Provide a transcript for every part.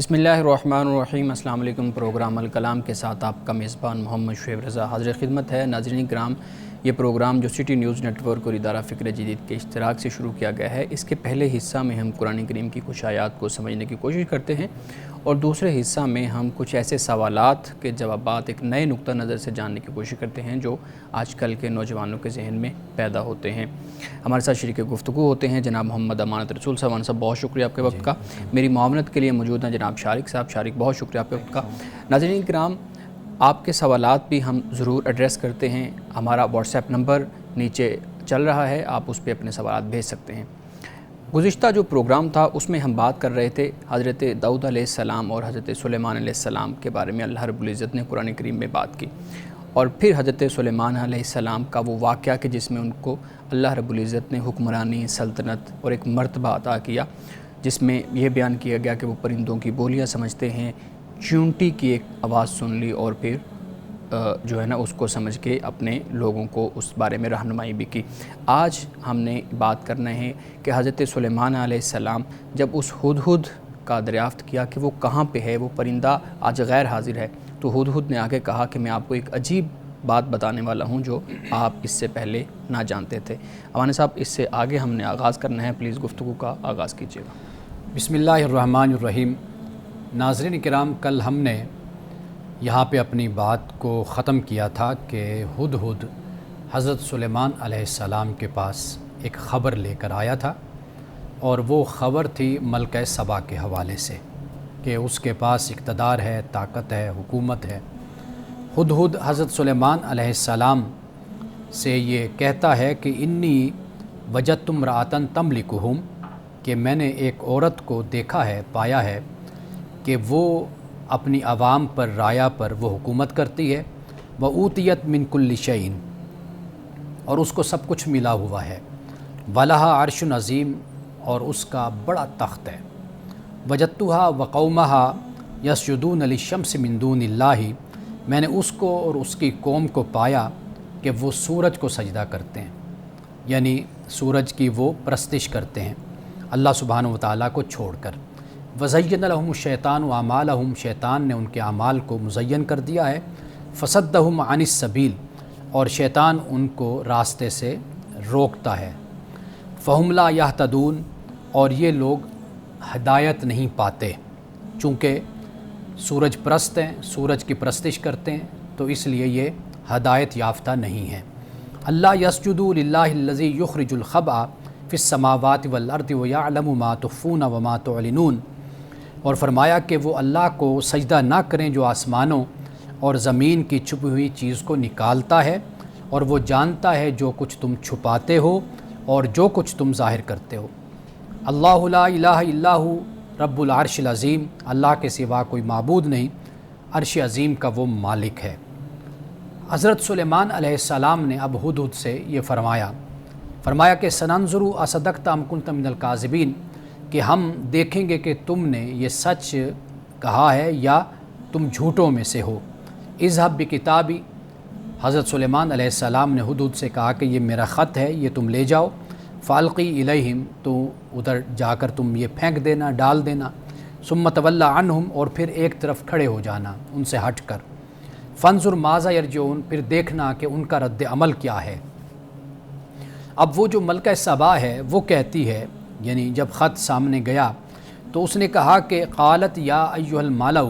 بسم اللہ الرحمن الرحیم۔ السلام علیکم۔ پروگرام الکلام کے ساتھ آپ کا میزبان محمد شعیب رضا حاضر خدمت ہے۔ ناظرین کرام، یہ پروگرام جو سٹی نیوز نیٹ ورک اور ادارہ فکر جدید کے اشتراک سے شروع کیا گیا ہے، اس کے پہلے حصہ میں ہم قرآن کریم کی کچھ آیات کو سمجھنے کی کوشش کرتے ہیں اور دوسرے حصہ میں ہم کچھ ایسے سوالات کے جوابات ایک نئے نقطہ نظر سے جاننے کی کوشش کرتے ہیں جو آج کل کے نوجوانوں کے ذہن میں پیدا ہوتے ہیں۔ ہمارے ساتھ شریک گفتگو ہوتے ہیں جناب محمد امانت رسول صاحب۔ صاحب بہت شکریہ آپ کے وقت کا۔ میری معاونت کے لیے موجود ہیں جناب شارق صاحب۔ شارق بہت شکریہ آپ کے وقت کا۔ ناظرین کرام، آپ کے سوالات بھی ہم ضرور ایڈریس کرتے ہیں۔ ہمارا واٹس ایپ نمبر نیچے چل رہا ہے، آپ اس پہ اپنے سوالات بھیج سکتے ہیں۔ گزشتہ جو پروگرام تھا اس میں ہم بات کر رہے تھے حضرت داؤد علیہ السلام اور حضرت سلیمان علیہ السلام کے بارے میں۔ اللہ رب العزت نے قرآن کریم میں بات کی اور پھر حضرت سلیمان علیہ السلام کا وہ واقعہ کہ جس میں ان کو اللہ رب العزت نے حکمرانی، سلطنت اور ایک مرتبہ عطا کیا، جس میں یہ بیان کیا گیا کہ وہ پرندوں کی بولیاں سمجھتے ہیں، چونٹی کی ایک آواز سن لی اور پھر جو ہے نا اس کو سمجھ کے اپنے لوگوں کو اس بارے میں رہنمائی بھی کی۔ آج ہم نے بات کرنا ہے کہ حضرت سلیمان علیہ السلام جب اس ہدہد کا دریافت کیا کہ وہ کہاں پہ ہے، وہ پرندہ آج غیر حاضر ہے، تو ہدہد نے آگے کہا کہ میں آپ کو ایک عجیب بات بتانے والا ہوں جو آپ اس سے پہلے نہ جانتے تھے۔ امان صاحب، اس سے آگے ہم نے آغاز کرنا ہے، پلیز گفتگو کا آغاز کیجیے گا۔ بسم اللہ الرحمن الرحیم۔ ناظرین کرام، کل ہم نے یہاں پہ اپنی بات کو ختم کیا تھا کہ ہدہد حضرت سلیمان علیہ السلام کے پاس ایک خبر لے کر آیا تھا، اور وہ خبر تھی ملکہ سبا کے حوالے سے کہ اس کے پاس اقتدار ہے، طاقت ہے، حکومت ہے۔ ہدہد حضرت سلیمان علیہ السلام سے یہ کہتا ہے کہ انی وجدت امرأۃ تملکہم، کہ میں نے ایک عورت کو دیکھا ہے، پایا ہے کہ وہ اپنی عوام پر، رعایا پر وہ حکومت کرتی ہے۔ وَأُوتِيَتْ مِنْ كُلِّ شَيْءٍ، اور اس کو سب کچھ ملا ہوا ہے۔ وَلَهَا عَرْشٌ عظیم، اور اس کا بڑا تخت ہے۔ وَجَدتُّهَا وَقَوْمَهَا يَسْجُدُونَ لِلشَّمْسِ مِن دُونِ اللَّهِ، میں نے اس کو اور اس کی قوم کو پایا کہ وہ سورج کو سجدہ کرتے ہیں، یعنی سورج کی وہ پرستش کرتے ہیں اللہ سبحانہ وتعالیٰ کو چھوڑ کر۔ وَزَيَّنَ لَهُمُ الشَّيْطَانُ أَعْمَالَهُمْ، شیطان نے ان کے اعمال کو مزین کر دیا ہے۔ فَصَدَّهُمْ عَنِ السَّبِيلِ، اور شیطان ان کو راستے سے روکتا ہے۔ فَهُمْ لَا يَهْتَدُونَ، اور یہ لوگ ہدایت نہیں پاتے، چونکہ سورج پرست ہیں، سورج کی پرستش کرتے ہیں، تو اس لیے یہ ہدایت یافتہ نہیں ہیں۔ اللہ يَسْجُدُوا لِلَّهِ الَّذِي يُخْرِجُ الْخَبْءَ فِي السَّمَاوَاتِ وَالْأَرْضِ وَيَعْلَمُ مَا تُخْفُونَ وَمَا تُعْلِنُونَ، اور فرمایا کہ وہ اللہ کو سجدہ نہ کریں جو آسمانوں اور زمین کی چھپی ہوئی چیز کو نکالتا ہے، اور وہ جانتا ہے جو کچھ تم چھپاتے ہو اور جو کچھ تم ظاہر کرتے ہو۔ اللہ لا الہ الا ہو رب العرش العظیم، اللہ کے سوا کوئی معبود نہیں، عرش عظیم کا وہ مالک ہے۔ حضرت سلیمان علیہ السلام نے اب ہدہد سے یہ فرمایا کہ سننظر اصدقت ام کنت من الکاذبین، کہ ہم دیکھیں گے کہ تم نے یہ سچ کہا ہے یا تم جھوٹوں میں سے ہو۔ اذهب بکتابی، حضرت سلیمان علیہ السلام نے ہدہد سے کہا کہ یہ میرا خط ہے، یہ تم لے جاؤ۔ فالقی الیہم، تو ادھر جا کر تم یہ پھینک دینا، ڈال دینا۔ ثم تولی عنہم، اور پھر ایک طرف کھڑے ہو جانا ان سے ہٹ کر۔ فانظر ماذا یرجعون، پھر دیکھنا کہ ان کا رد عمل کیا ہے۔ اب وہ جو ملکہ سبا ہے وہ کہتی ہے، یعنی جب خط سامنے گیا تو اس نے کہا کہ قالت یا ایھا الملأ،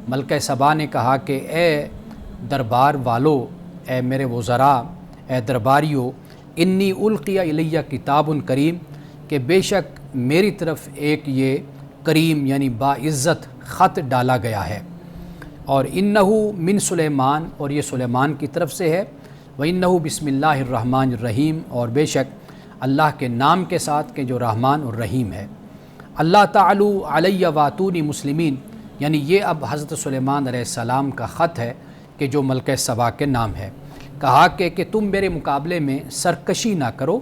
ملکہ سبا نے کہا کہ اے دربار والو، اے میرے وزراء، اے درباریو، انی القی الی کتاب کریم، کہ بے شک میری طرف ایک یہ کریم یعنی باعزت خط ڈالا گیا ہے، اور انہ من سلیمان، اور یہ سلیمان کی طرف سے ہے۔ وَإِنَّهُ بسم اللہ الرحمن الرحیم، اور بے شک اللہ کے نام کے ساتھ کہ جو رحمان اور رحیم ہے۔ اللہ تعالی علی واتونی مسلمین، یعنی یہ اب حضرت سلیمان علیہ السلام کا خط ہے کہ جو ملکہ سبا کے نام ہے۔ کہا کہ تم میرے مقابلے میں سرکشی نہ کرو،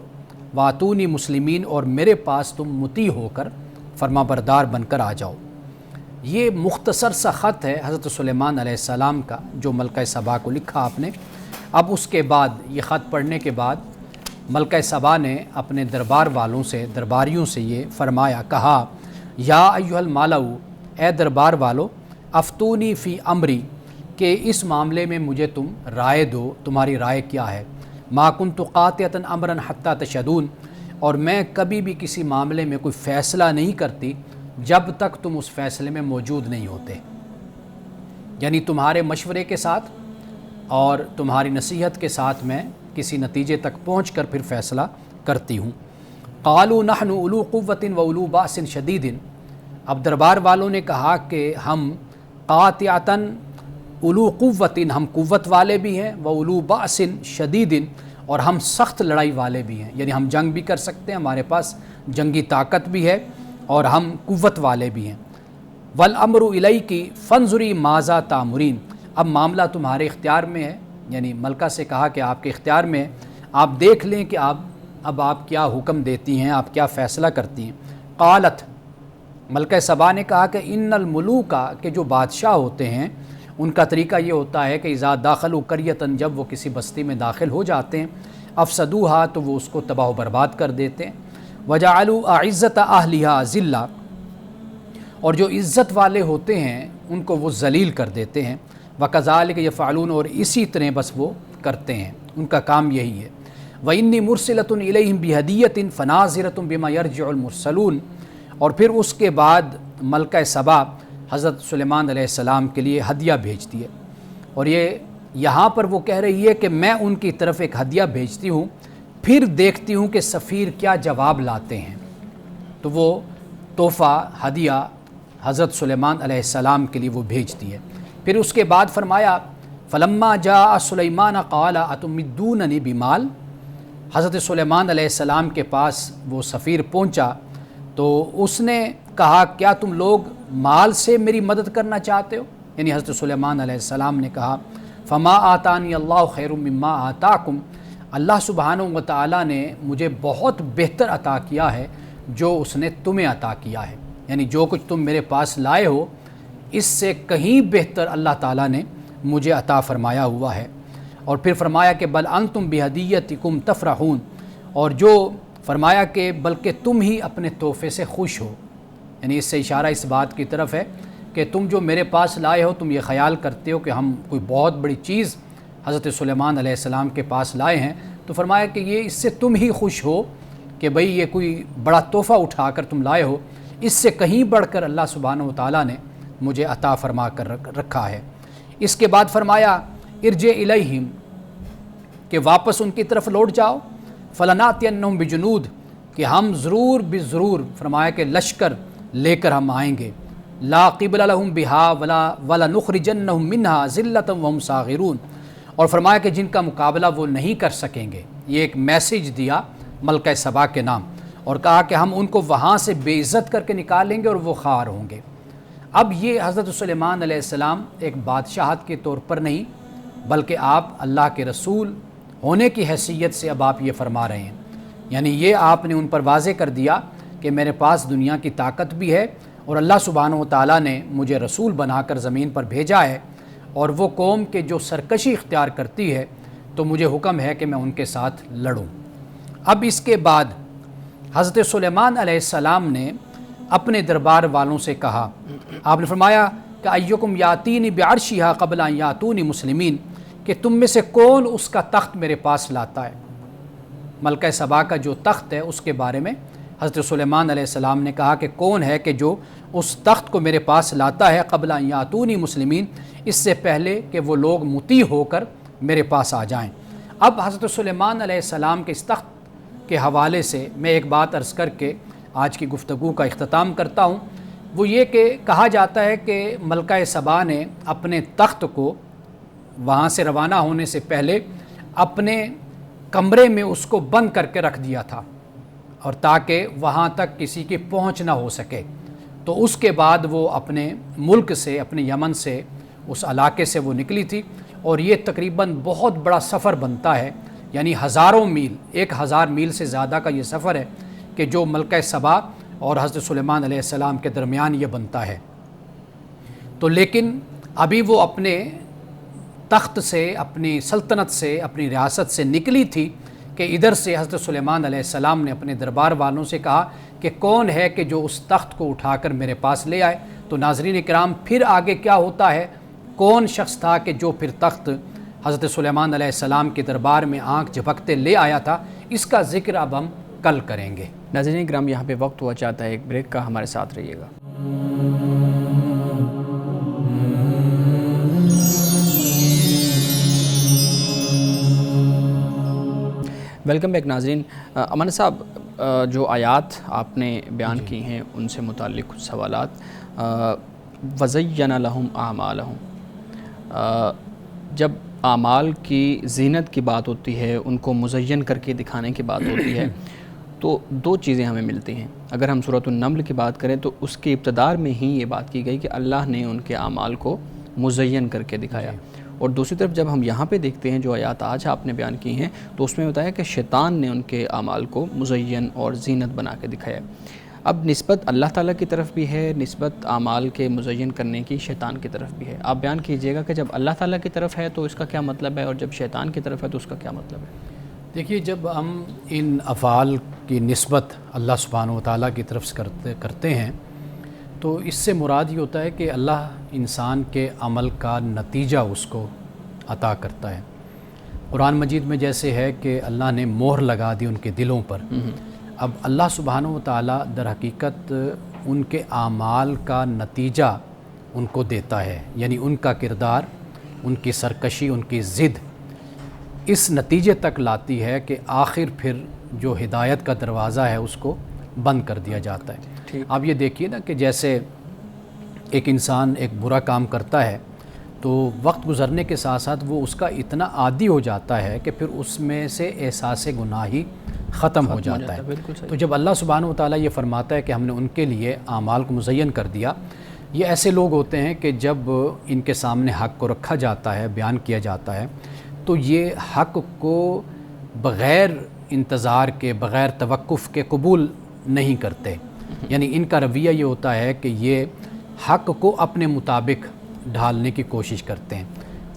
واتونی مسلمین، اور میرے پاس تم مطیع ہو کر فرما بردار بن کر آ جاؤ۔ یہ مختصر سا خط ہے حضرت سلیمان علیہ السلام کا جو ملکہ سبا کو لکھا آپ نے۔ اب اس کے بعد یہ خط پڑھنے کے بعد ملکہ سبا نے اپنے دربار والوں سے، درباریوں سے یہ فرمایا، کہا یا ایھا الملأ، اے دربار والو افتونی فی امری کہ اس معاملے میں مجھے تم رائے دو، تمہاری رائے کیا ہے۔ ما کنت قاطعۃ امرا حتی تشہدون، اور میں کبھی بھی کسی معاملے میں کوئی فیصلہ نہیں کرتی جب تک تم اس فیصلے میں موجود نہیں ہوتے، یعنی تمہارے مشورے کے ساتھ اور تمہاری نصیحت کے ساتھ میں کسی نتیجے تک پہنچ کر پھر فیصلہ کرتی ہوں۔ قالوا نحن اولو قوۃ و اولو باس شدید، اب دربار والوں نے کہا کہ ہم قاطعتاً اولو قوت، ہم قوت والے بھی ہیں، و اولو باس شدید، اور ہم سخت لڑائی والے بھی ہیں، یعنی ہم جنگ بھی کر سکتے ہیں، ہمارے پاس جنگی طاقت بھی ہے اور ہم قوت والے بھی ہیں۔ والامر الیک فانظری ماذا تامرین، اب معاملہ تمہارے اختیار میں ہے، یعنی ملکہ سے کہا کہ آپ کے اختیار میں ہے، آپ دیکھ لیں کہ اب آپ کیا حکم دیتی ہیں، آپ کیا فیصلہ کرتی ہیں۔ قالت، ملکہ سبا نے کہا کہ ان الملوک، کہ جو بادشاہ ہوتے ہیں ان کا طریقہ یہ ہوتا ہے کہ اذا داخلوا قریۃ، جب وہ کسی بستی میں داخل ہو جاتے ہیں، افسدوها، تو وہ اس کو تباہ و برباد کر دیتے ہیں، وجعلوا اعزۃ اہلھا ذلہ، اور جو عزت والے ہوتے ہیں ان کو وہ ذلیل کر دیتے ہیں، وکذالک یفعلون، اور اسی طرح بس وہ کرتے ہیں، ان کا کام یہی ہے۔ وانی مرسلۃ الیہم بہدیۃ فناظرۃ بما یرجع المرسلون، اور پھر اس کے بعد ملکہ سبا حضرت سلیمان علیہ السلام کے لیے ہدیہ بھیجتی ہے، اور یہاں پر وہ کہہ رہی ہے کہ میں ان کی طرف ایک ہدیہ بھیجتی ہوں، پھر دیکھتی ہوں کہ سفیر کیا جواب لاتے ہیں۔ تو وہ تحفہ ہدیہ حضرت سلیمان علیہ السلام کے لیے وہ بھیجتی ہے۔ پھر اس کے بعد فرمایا فلما جاء سلیمان قال اتمدوننی بمال، حضرت سلیمان علیہ السلام کے پاس وہ سفیر پہنچا تو اس نے کہا کیا تم لوگ مال سے میری مدد کرنا چاہتے ہو، یعنی حضرت سلیمان علیہ السلام نے کہا فما آتانی اللہ خیر مما آتاکم، اللہ سبحانہ و تعالیٰ نے مجھے بہت بہتر عطا کیا ہے جو اس نے تمہیں عطا کیا ہے، یعنی جو کچھ تم میرے پاس لائے ہو اس سے کہیں بہتر اللہ تعالیٰ نے مجھے عطا فرمایا ہوا ہے۔ اور پھر فرمایا کہ بل انتم بہدیتکم تفرحون، اور جو فرمایا کہ بلکہ تم ہی اپنے تحفے سے خوش ہو، یعنی اس سے اشارہ اس بات کی طرف ہے کہ تم جو میرے پاس لائے ہو تم یہ خیال کرتے ہو کہ ہم کوئی بہت بڑی چیز حضرت سلیمان علیہ السلام کے پاس لائے ہیں، تو فرمایا کہ یہ اس سے تم ہی خوش ہو کہ بھئی یہ کوئی بڑا تحفہ اٹھا کر تم لائے ہو، اس سے کہیں بڑھ کر اللہ سبحانہ و تعالیٰ نے مجھے عطا فرما کر رکھا ہے۔ اس کے بعد فرمایا ارجع الیہم، کہ واپس ان کی طرف لوٹ جاؤ، فلناتینہم بجنود، کہ ہم ضرور بضرور، فرمایا کہ لشکر لے کر ہم آئیں گے، لا قبل لہم بہا ولنخرجنہم منہا ذلۃ وہم صاغرون، اور فرمایا کہ جن کا مقابلہ وہ نہیں کر سکیں گے، یہ ایک میسیج دیا ملکہ سبا کے نام، اور کہا کہ ہم ان کو وہاں سے بے عزت کر کے نکالیں گے اور وہ خوار ہوں گے۔ اب یہ حضرت سلیمان علیہ السلام ایک بادشاہت کے طور پر نہیں بلکہ آپ اللہ کے رسول ہونے کی حیثیت سے اب آپ یہ فرما رہے ہیں، یعنی یہ آپ نے ان پر واضح کر دیا کہ میرے پاس دنیا کی طاقت بھی ہے اور اللہ سبحانہ و تعالیٰ نے مجھے رسول بنا کر زمین پر بھیجا ہے، اور وہ قوم کے جو سرکشی اختیار کرتی ہے تو مجھے حکم ہے کہ میں ان کے ساتھ لڑوں۔ اب اس کے بعد حضرت سلیمان علیہ السلام نے اپنے دربار والوں سے کہا، آپ نے فرمایا کہ ایکم یاتینی بعرشہا قبل ان یاتونی مسلمین، کہ تم میں سے کون اس کا تخت میرے پاس لاتا ہے۔ ملکہ سبا کا جو تخت ہے اس کے بارے میں حضرت سلیمان علیہ السلام نے کہا کہ کون ہے کہ جو اس تخت کو میرے پاس لاتا ہے قبل ان یاتونی مسلمین، اس سے پہلے کہ وہ لوگ مطیع ہو کر میرے پاس آ جائیں۔ اب حضرت سلیمان علیہ السلام کے اس تخت کے حوالے سے میں ایک بات عرض کر کے آج کی گفتگو کا اختتام کرتا ہوں، وہ یہ کہ کہا جاتا ہے کہ ملکہ سبا نے اپنے تخت کو وہاں سے روانہ ہونے سے پہلے اپنے کمرے میں اس کو بند کر کے رکھ دیا تھا، اور تاکہ وہاں تک کسی کی پہنچ نہ ہو سکے۔ تو اس کے بعد وہ اپنے ملک سے، اپنے یمن سے، اس علاقے سے وہ نکلی تھی، اور یہ تقریباً بہت بڑا سفر بنتا ہے، یعنی ہزاروں میل، 1000 میل سے زیادہ کا یہ سفر ہے کہ جو ملکہ سبا اور حضرت سلیمان علیہ السلام کے درمیان یہ بنتا ہے۔ تو لیکن ابھی وہ اپنے تخت سے، اپنی سلطنت سے، اپنی ریاست سے نکلی تھی کہ ادھر سے حضرت سلیمان علیہ السلام نے اپنے دربار والوں سے کہا کہ کون ہے کہ جو اس تخت کو اٹھا کر میرے پاس لے آئے۔ تو تو ناظرین کرام پھر آگے کیا ہوتا ہے، کون شخص تھا کہ جو پھر تخت حضرت سلیمان علیہ السلام کے دربار میں آنکھ جھپکتے لے آیا تھا، اس کا ذکر اب ہم کل کریں گے۔ ناظرین کرام یہاں پہ وقت ہوا چاہتا ہے ایک بریک کا، ہمارے ساتھ رہیے گا۔ ویلکم بیک ناظرین۔ امان صاحب، جو آیات آپ نے بیان کی ہیں ان سے متعلق کچھ سوالات۔ وَزَيَّنَ لَهُمْ أَعْمَالَهُمْ، جب اعمال کی زینت کی بات ہوتی ہے، ان کو مزین کر کے دکھانے کی بات ہوتی ہے، تو دو چیزیں ہمیں ملتی ہیں۔ اگر ہم سورۃ النمل کی بات کریں تو اس کے ابتدار میں ہی یہ بات کی گئی کہ اللہ نے ان کے اعمال کو مزین کر کے دکھایا، اور دوسری طرف جب ہم یہاں پہ دیکھتے ہیں جو آیات آج آپ نے بیان کی ہیں تو اس میں بتایا کہ شیطان نے ان کے اعمال کو مزین اور زینت بنا کے دکھایا۔ اب نسبت اللہ تعالیٰ کی طرف بھی ہے، نسبت اعمال کے مزین کرنے کی شیطان کی طرف بھی ہے۔ آپ بیان کیجئے گا کہ جب اللہ تعالیٰ کی طرف ہے تو اس کا کیا مطلب ہے، اور جب شیطان کی طرف ہے تو اس کا کیا مطلب ہے؟ دیکھیے، جب ہم ان افعال کی نسبت اللہ سبحانہ و تعالیٰ کی طرف سے کرتے ہیں تو اس سے مراد یہ ہوتا ہے کہ اللہ انسان کے عمل کا نتیجہ اس کو عطا کرتا ہے۔ قرآن مجید میں جیسے ہے کہ اللہ نے مہر لگا دی ان کے دلوں پر، اب اللہ سبحانہ و تعالیٰ در حقیقت ان کے اعمال کا نتیجہ ان کو دیتا ہے، یعنی ان کا کردار، ان کی سرکشی، ان کی ضد اس نتیجے تک لاتی ہے کہ آخر پھر جو ہدایت کا دروازہ ہے اس کو بند کر دیا جاتا ہے۔ اب یہ دیکھیے نا کہ جیسے ایک انسان ایک برا کام کرتا ہے تو وقت گزرنے کے ساتھ ساتھ وہ اس کا اتنا عادی ہو جاتا ہے کہ پھر اس میں سے احساس گناہی ختم ہو جاتا ہے۔ تو جب اللہ سبحانہ و تعالیٰ یہ فرماتا ہے کہ ہم نے ان کے لیے اعمال کو مزین کر دیا، یہ ایسے لوگ ہوتے ہیں کہ جب ان کے سامنے حق کو رکھا جاتا ہے، بیان کیا جاتا ہے، تو یہ حق کو بغیر انتظار کے، بغیر توقف کے قبول نہیں کرتے۔ یعنی ان کا رویہ یہ ہوتا ہے کہ یہ حق کو اپنے مطابق ڈھالنے کی کوشش کرتے ہیں۔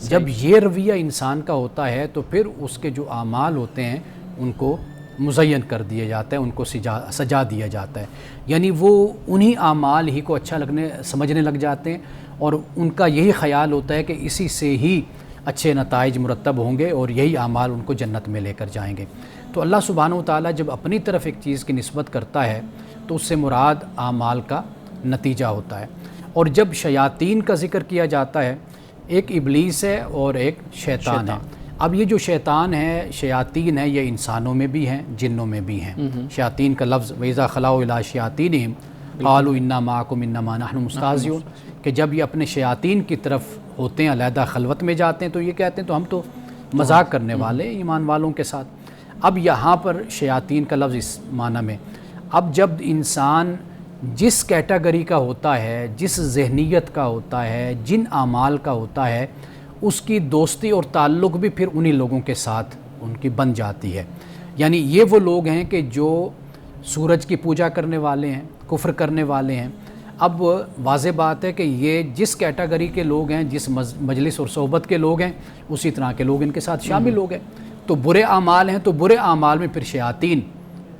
جب یہ رویہ انسان کا ہوتا ہے تو پھر اس کے جو اعمال ہوتے ہیں ان کو مزین کر دیا جاتا ہے، ان کو سجا دیا جاتا ہے، یعنی وہ انہی اعمال ہی کو اچھا سمجھنے لگ جاتے ہیں، اور ان کا یہی خیال ہوتا ہے کہ اسی سے ہی اچھے نتائج مرتب ہوں گے اور یہی اعمال ان کو جنت میں لے کر جائیں گے۔ تو اللہ سبحانہ و تعالیٰ جب اپنی طرف ایک چیز کی نسبت کرتا ہے تو اس سے مراد اعمال کا نتیجہ ہوتا ہے۔ اور جب شیاطین کا ذکر کیا جاتا ہے، ایک ابلیس ہے اور ایک شیطان ہے۔ اب یہ جو شیطان ہے، شیاطین ہے، یہ انسانوں میں بھی ہیں، جنوں میں بھی ہیں۔ شیاطین کا لفظ وَإِذَا خَلَوْا إِلَىٰ شَيَاطِينِهِمْ قَالُوا إِنَّمَا مَعَكُمْ إِنَّمَا نَحْنُ مُسْتَهْزِئُونَ، کہ جب یہ اپنے شیاطین کی طرف ہوتے ہیں، علیحدہ خلوت میں جاتے ہیں، تو یہ کہتے ہیں تو ہم تو مذاق کرنے والے ایمان والوں کے ساتھ۔ اب یہاں پر شیاطین کا لفظ اس معنی میں، اب جب انسان جس کیٹیگری کا ہوتا ہے، جس ذہنیت کا ہوتا ہے، جن اعمال کا ہوتا ہے، اس کی دوستی اور تعلق بھی پھر انہی لوگوں کے ساتھ ان کی بن جاتی ہے۔ یعنی یہ وہ لوگ ہیں کہ جو سورج کی پوجا کرنے والے ہیں، کفر کرنے والے ہیں۔ اب واضح بات ہے کہ یہ جس کیٹیگری کے لوگ ہیں، جس مجلس اور صحبت کے لوگ ہیں، اسی طرح کے لوگ ان کے ساتھ شامل ہو گئے۔ تو برے اعمال ہیں تو برے اعمال میں پھر شیاطین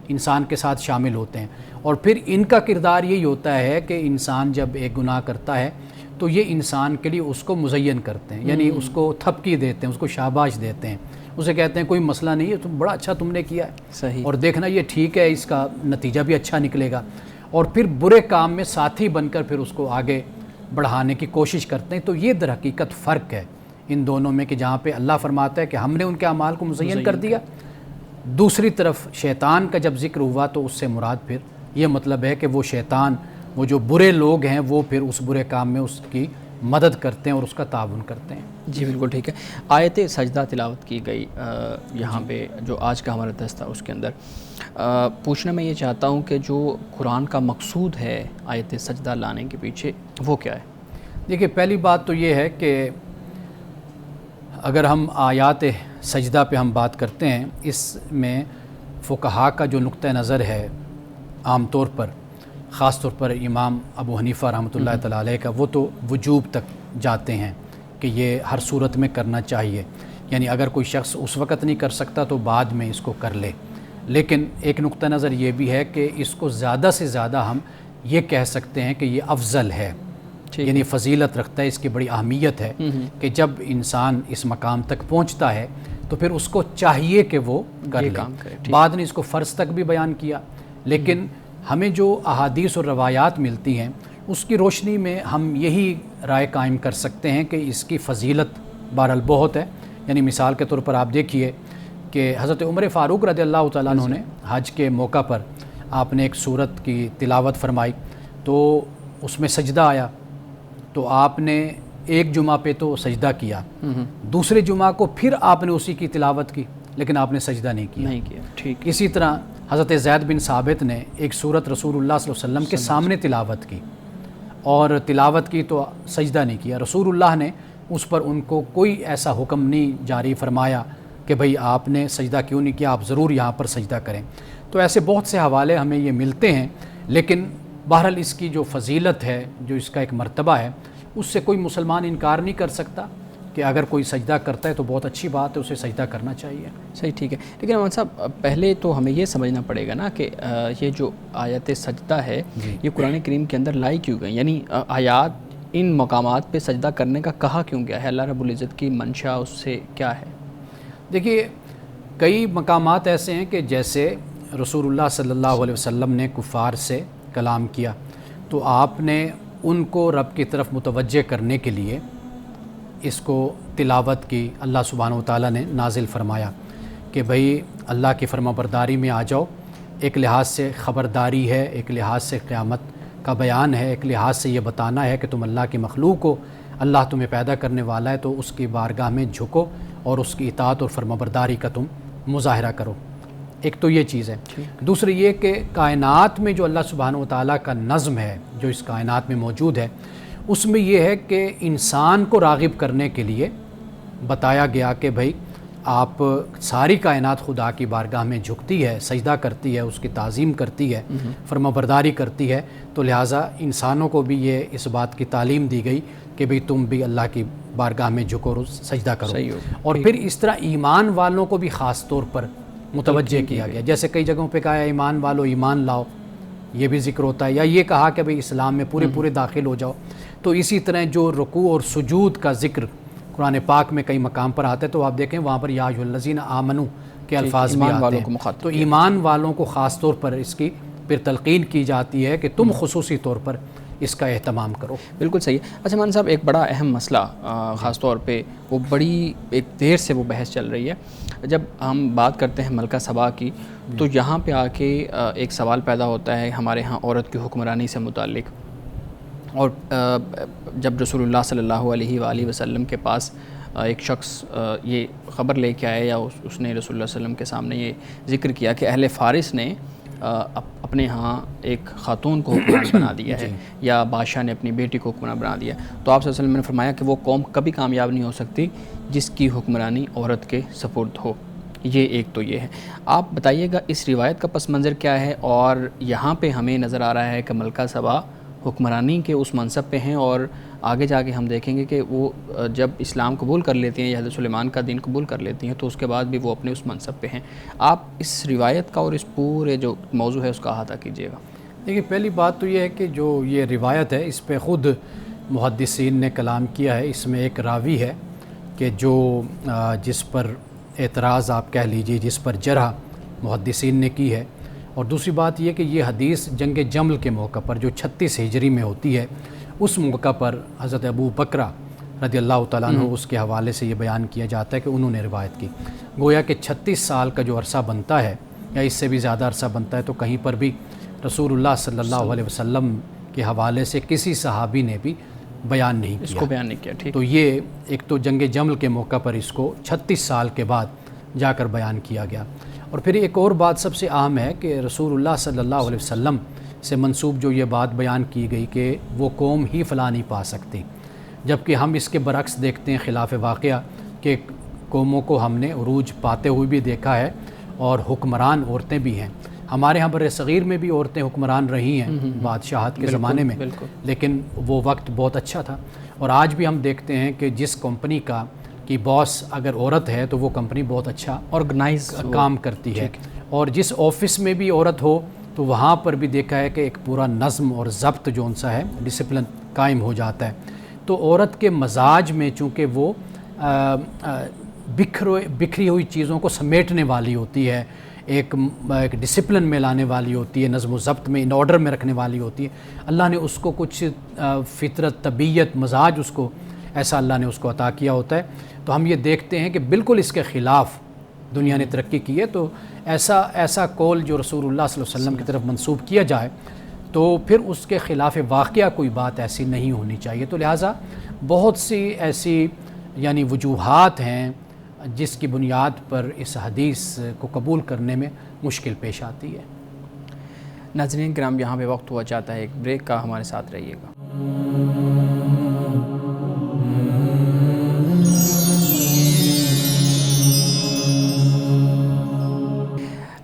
انسان کے ساتھ شامل ہوتے ہیں، اور پھر ان کا کردار یہی ہوتا ہے کہ انسان جب ایک گناہ کرتا ہے تو یہ انسان کے لیے اس کو مزین کرتے ہیں، یعنی اس کو تھپکی دیتے ہیں، اس کو شاباش دیتے ہیں، اسے کہتے ہیں کوئی مسئلہ نہیں ہے، تم بڑا اچھا تم نے کیا ہے، صحیح، اور دیکھنا یہ ٹھیک ہے، اس کا نتیجہ بھی اچھا نکلے گا، اور پھر برے کام میں ساتھی بن کر پھر اس کو آگے بڑھانے کی کوشش کرتے ہیں۔ تو یہ در حقیقت فرق ہے ان دونوں میں، کہ جہاں پہ اللہ فرماتا ہے کہ ہم نے ان کے اعمال کو مزین کر دیا، دوسری طرف شیطان کا جب ذکر ہوا تو اس سے مراد پھر یہ مطلب ہے کہ وہ شیطان، وہ جو برے لوگ ہیں، وہ پھر اس برے کام میں اس کی مدد کرتے ہیں اور اس کا تعاون کرتے ہیں۔ جی بالکل ٹھیک ہے۔ آیت سجدہ تلاوت کی گئی یہاں پہ جو آج کا ہمارا درس تھا، اس کے اندر پوچھنا میں یہ چاہتا ہوں کہ جو قرآن کا مقصود ہے آیت سجدہ لانے کے پیچھے، وہ کیا ہے؟ دیکھیے، پہلی بات تو یہ ہے کہ اگر ہم آیات سجدہ پہ ہم بات کرتے ہیں، اس میں فقہا کا جو نقطہ نظر ہے عام طور پر، خاص طور پر امام ابو حنیفہ رحمۃ اللہ تعالیٰ علیہ کا، وہ تو وجوب تک جاتے ہیں کہ یہ ہر صورت میں کرنا چاہیے، یعنی اگر کوئی شخص اس وقت نہیں کر سکتا تو بعد میں اس کو کر لے۔ لیکن ایک نقطہ نظر یہ بھی ہے کہ اس کو زیادہ سے زیادہ ہم یہ کہہ سکتے ہیں کہ یہ افضل ہے، یعنی فضیلت رکھتا ہے، اس کی بڑی اہمیت ہے کہ جب انسان اس مقام تک پہنچتا ہے تو پھر اس کو چاہیے کہ وہ کر لے۔ بعد نے اس کو فرض تک بھی بیان کیا، لیکن ہمیں جو احادیث اور روایات ملتی ہیں اس کی روشنی میں ہم یہی رائے قائم کر سکتے ہیں کہ اس کی فضیلت بہرحال بہت ہے۔ یعنی مثال کے طور پر آپ دیکھیے کہ حضرت عمر فاروق رضی اللہ تعالیٰ عنہ نے حج کے موقع پر آپ نے ایک سورت کی تلاوت فرمائی تو اس میں سجدہ آیا، تو آپ نے ایک جمعہ پہ تو سجدہ کیا، دوسرے جمعہ کو پھر آپ نے اسی کی تلاوت کی لیکن آپ نے سجدہ نہیں کیا۔ ٹھیک۔ اسی طرح حضرت زید بن ثابت نے ایک سورت رسول اللہ صلی اللہ علیہ وسلم کے سامنے تلاوت کی اور تلاوت کی تو سجدہ نہیں کیا، رسول اللہ نے اس پر ان کو کوئی ایسا حکم نہیں جاری فرمایا کہ بھئی آپ نے سجدہ کیوں نہیں کیا، آپ ضرور یہاں پر سجدہ کریں۔ تو ایسے بہت سے حوالے ہمیں یہ ملتے ہیں، لیکن بہرحال اس کی جو فضیلت ہے، جو اس کا ایک مرتبہ ہے، اس سے کوئی مسلمان انکار نہیں کر سکتا کہ اگر کوئی سجدہ کرتا ہے تو بہت اچھی بات ہے، اسے سجدہ کرنا چاہیے۔ صحیح، ٹھیک ہے۔ لیکن امان صاحب پہلے تو ہمیں یہ سمجھنا پڑے گا نا کہ یہ جو آیت سجدہ ہے یہ قرآن کریم کے اندر لائی کیوں گئی، یعنی آیات ان مقامات پہ سجدہ کرنے کا کہا کیوں گیا ہے، اللہ رب العزت کی منشا اس سے کیا ہے؟ دیکھیے کئی مقامات ایسے ہیں کہ جیسے رسول اللہ صلی اللہ علیہ وسلم نے کفار سے کلام کیا تو آپ نے ان کو رب کی طرف متوجہ کرنے کے لیے اس کو تلاوت کی، اللہ سبحانہ و تعالیٰ نے نازل فرمایا کہ بھئی اللہ کی فرما برداری میں آ جاؤ۔ ایک لحاظ سے خبرداری ہے، ایک لحاظ سے قیامت کا بیان ہے، ایک لحاظ سے یہ بتانا ہے کہ تم اللہ کی مخلوق ہو، اللہ تمہیں پیدا کرنے والا ہے، تو اس کی بارگاہ میں جھکو اور اس کی اطاعت اور فرما برداری کا تم مظاہرہ کرو۔ ایک تو یہ چیز ہے۔ دوسری یہ کہ کائنات میں جو اللہ سبحانہ و تعالیٰ کا نظم ہے جو اس کائنات میں موجود ہے، اس میں یہ ہے کہ انسان کو راغب کرنے کے لیے بتایا گیا کہ بھئی آپ ساری کائنات خدا کی بارگاہ میں جھکتی ہے، سجدہ کرتی ہے، اس کی تعظیم کرتی ہے، فرما برداری کرتی ہے، تو لہٰذا انسانوں کو بھی یہ اس بات کی تعلیم دی گئی کہ بھئی تم بھی اللہ کی بارگاہ میں جھکو اور سجدہ کرو۔ اور پھر اس طرح ایمان والوں کو بھی خاص طور پر متوجہ کیا گیا، جیسے کئی جگہوں پہ کہا ہے ایمان والو ایمان لاؤ، یہ بھی ذکر ہوتا ہے، یا یہ کہا کہ بھئی اسلام میں پورے داخل ہو جاؤ۔ تو اسی طرح جو رکوع اور سجود کا ذکر قرآن پاک میں کئی مقام پر آتا ہے تو آپ دیکھیں وہاں پر یا ایھا الذین آمنوا کے الفاظ بھی آتے ہیں، تو ایمان والوں کو خاص طور پر اس کی پھر تلقین کی جاتی ہے کہ تم خصوصی طور پر اس کا اہتمام کرو۔ بالکل صحیح ہے۔ اچھا مان صاحب ایک بڑا اہم مسئلہ خاص طور پہ وہ بڑی ایک دیر سے وہ بحث چل رہی ہے، جب ہم بات کرتے ہیں ملکہ سبا کی تو یہاں پہ آ کے ایک سوال پیدا ہوتا ہے ہمارے ہاں عورت کی حکمرانی سے متعلق، اور جب رسول اللہ صلی اللہ علیہ وآلہ وسلم کے پاس ایک شخص یہ خبر لے کے آئے یا اس نے رسول اللہ صلی اللہ علیہ وسلم کے سامنے یہ ذکر کیا کہ اہل فارس نے اپنے ہاں ایک خاتون کو حکمران بنا دیا ہے یا بادشاہ نے اپنی بیٹی کو حکمران بنا دیا، تو آپ صلی اللہ علیہ وسلم نے فرمایا کہ وہ قوم کبھی کامیاب نہیں ہو سکتی جس کی حکمرانی عورت کے سپرد ہو۔ یہ ایک تو یہ ہے، آپ بتائیے گا اس روایت کا پس منظر کیا ہے، اور یہاں پہ ہمیں نظر آ رہا ہے کہ ملکہ سبا حکمرانی کے اس منصب پہ ہیں، اور آگے جا کے ہم دیکھیں گے کہ وہ جب اسلام قبول کر لیتی ہیں یا حضرت سلیمان کا دین قبول کر لیتی ہیں تو اس کے بعد بھی وہ اپنے اس منصب پہ ہیں۔ آپ اس روایت کا اور اس پورے جو موضوع ہے اس کا احاطہ کیجیے گا۔ دیکھیے پہلی بات تو یہ ہے کہ جو یہ روایت ہے اس پہ خود محدثین نے کلام کیا ہے، اس میں ایک راوی ہے کہ جو جس پر اعتراض آپ کہہ لیجئے، جس پر جرح محدثین نے کی ہے، اور دوسری بات یہ کہ یہ حدیث جنگ جمل کے موقع پر جو 36 ہجری میں ہوتی ہے اس موقع پر حضرت ابو بکرہ رضی اللہ تعالیٰ عنہ اس کے حوالے سے یہ بیان کیا جاتا ہے کہ انہوں نے روایت کی، گویا کہ 36 سال کا جو عرصہ بنتا ہے یا اس سے بھی زیادہ عرصہ بنتا ہے تو کہیں پر بھی رسول اللہ صلی اللہ علیہ وسلم کے حوالے سے کسی صحابی نے بھی بیان نہیں کیا، اس کو بیان نہیں کیا۔ ٹھیک، تو یہ ایک تو جنگ جمل کے موقع پر اس کو 36 سال کے بعد جا کر بیان کیا گیا۔ اور پھر ایک اور بات سب سے اہم ہے کہ رسول اللہ صلی اللہ علیہ وسلم سے منسوب جو یہ بات بیان کی گئی کہ وہ قوم ہی فلاں نہیں پا سکتی، جبکہ ہم اس کے برعکس دیکھتے ہیں خلاف واقعہ کہ قوموں کو ہم نے عروج پاتے ہوئے بھی دیکھا ہے اور حکمران عورتیں بھی ہیں۔ ہمارے ہاں بر صغیر میں بھی عورتیں حکمران رہی ہیں بادشاہت کے زمانے میں، لیکن وہ وقت بہت اچھا تھا، اور آج بھی ہم دیکھتے ہیں کہ جس کمپنی کی باس اگر عورت ہے تو وہ کمپنی بہت اچھا آرگنائز کام کرتی ہے، اور جس آفس میں بھی عورت ہو تو وہاں پر بھی دیکھا ہے کہ ایک پورا نظم اور ضبط جو ان سا ہے، ڈسپلن قائم ہو جاتا ہے. تو عورت کے مزاج میں چونکہ وہ بکھری ہوئی چیزوں کو سمیٹنے والی ہوتی ہے, ایک ڈسپلن میں لانے والی ہوتی ہے, نظم و ضبط میں, ان آرڈر میں رکھنے والی ہوتی ہے. اللہ نے اس کو کچھ فطرت, طبیعت, مزاج اس کو ایسا اللہ نے اس کو عطا کیا ہوتا ہے. تو ہم یہ دیکھتے ہیں کہ بالکل اس کے خلاف دنیا نے ترقی کی ہے. تو ایسا قول جو رسول اللہ صلی اللہ علیہ وسلم کی طرف منسوب کیا جائے تو پھر اس کے خلاف واقعہ کوئی بات ایسی نہیں ہونی چاہیے. تو لہٰذا بہت سی ایسی یعنی وجوہات ہیں جس کی بنیاد پر اس حدیث کو قبول کرنے میں مشکل پیش آتی ہے. ناظرین کرام, یہاں پہ وقت ہوا چاہتا ہے ایک بریک کا, ہمارے ساتھ رہیے گا.